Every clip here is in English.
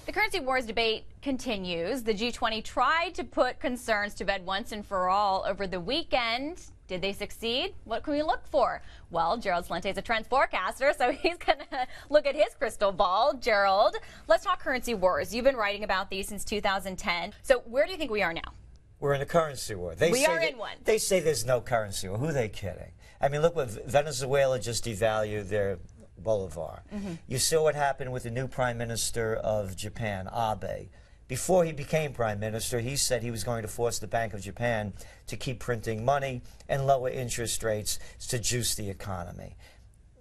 The currency wars debate continues. The G20 tried to put concerns to bed once and for all over the weekend. Did they succeed? What can we look for? Well, Gerald Celente is a trends forecaster, so he's going to look at his crystal ball. Gerald, let's talk currency wars. You've been writing about these since 2010. So where do you think we are now? We're in a currency war. We are in one. They say there's no currency war. Who are they kidding? I mean, look what Venezuela just devalued their bolivar. You saw what happened with the new Prime Minister of Japan, Abe. Before he became Prime Minister, he said he was going to force the Bank of Japan to keep printing money and lower interest rates to juice the economy.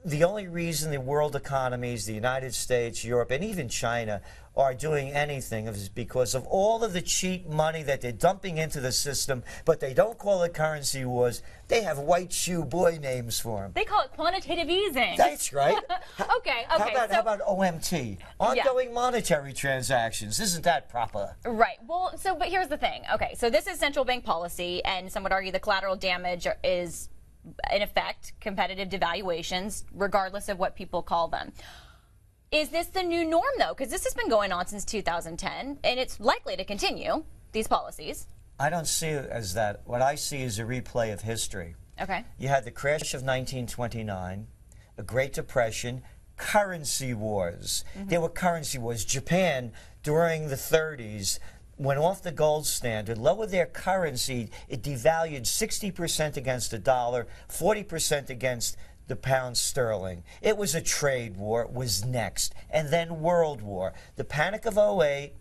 The only reason the world economies, the United States, Europe, and even China are doing anything is because of all of the cheap money that they're dumping into the system, but they don't call it currency wars. They have white shoe boy names for them. They call it quantitative easing. That's right. Okay. How about OMT? Ongoing monetary transactions. Isn't that proper? Right. Well, but here's the thing. Okay, so this is central bank policy, and some would argue the collateral damage is, in effect, competitive devaluations, regardless of what people call them. Is this the new norm, though? Because this has been going on since 2010, and it's likely to continue, these policies. I don't see it as that. What I see is a replay of history. Okay. You had the crash of 1929, a Great Depression, currency wars. There were currency wars. Japan, during the 30s, went off the gold standard, lowered their currency. It devalued 60% against the dollar, 40% against the pound sterling. It was a trade war, was next. And then World War. The Panic of '08,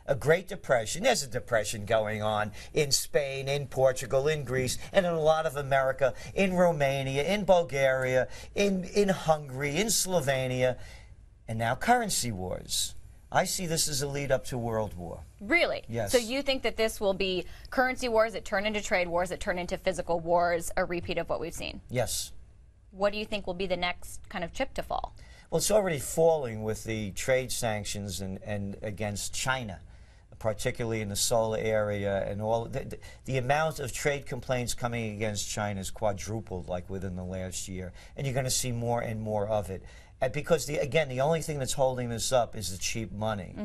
a Great Depression. There's a depression going on in Spain, in Portugal, in Greece, and in a lot of America, in Romania, in Bulgaria, in Hungary, in Slovenia, and now currency wars. I see this as a lead up to World War. Really? Yes. So you think that this will be currency wars that turn into trade wars, that turn into physical wars, a repeat of what we've seen? Yes. What do you think will be the next kind of chip to fall? Well, it's already falling with the trade sanctions and against China, particularly in the solar area, and all the amount of trade complaints coming against China is quadrupled, like within the last year, and you're going to see more and more of it. Because again, the only thing that's holding this up is the cheap money.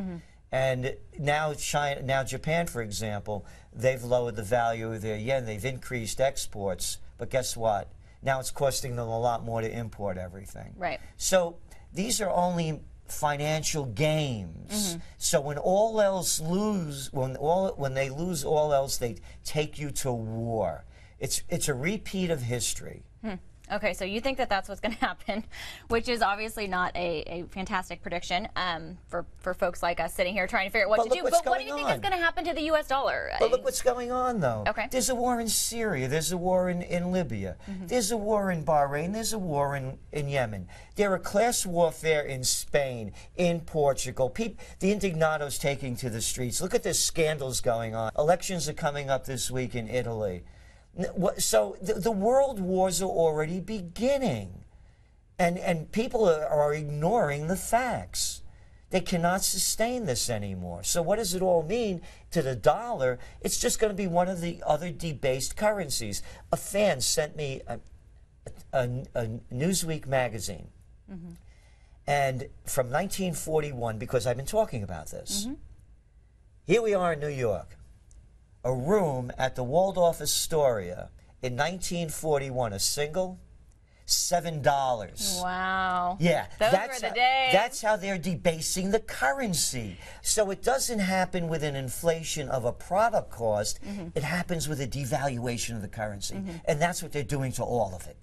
And now Japan, for example, they've lowered the value of their yen. They've increased exports, but guess what? Now it's costing them a lot more to import everything. Right. So these are only financial games. So when all else when they lose all else, they take you to war. It's a repeat of history. Okay, so you think that that's what's going to happen, which is obviously not a fantastic prediction for folks like us sitting here trying to figure out what to do. But what do you think is going to happen to the U.S. dollar? But look what's going on, though. Okay. There's a war in Syria. There's a war in Libya. There's a war in Bahrain. There's a war in Yemen. There are class warfare in Spain, in Portugal. The indignados taking to the streets. Look at the scandals going on. Elections are coming up this week in Italy. So the world wars are already beginning, and people are ignoring the facts. They cannot sustain this anymore. So what does it all mean to the dollar? It's just going to be one of the other debased currencies. A fan sent me a Newsweek magazine, and from 1941, because I've been talking about this. Here we are in New York. A room at the Waldorf Astoria in 1941, a single, $7. Wow. Yeah, Those were the days. That's how they're debasing the currency. So it doesn't happen with an inflation of a product cost. It happens with a devaluation of the currency. And that's what they're doing to all of it.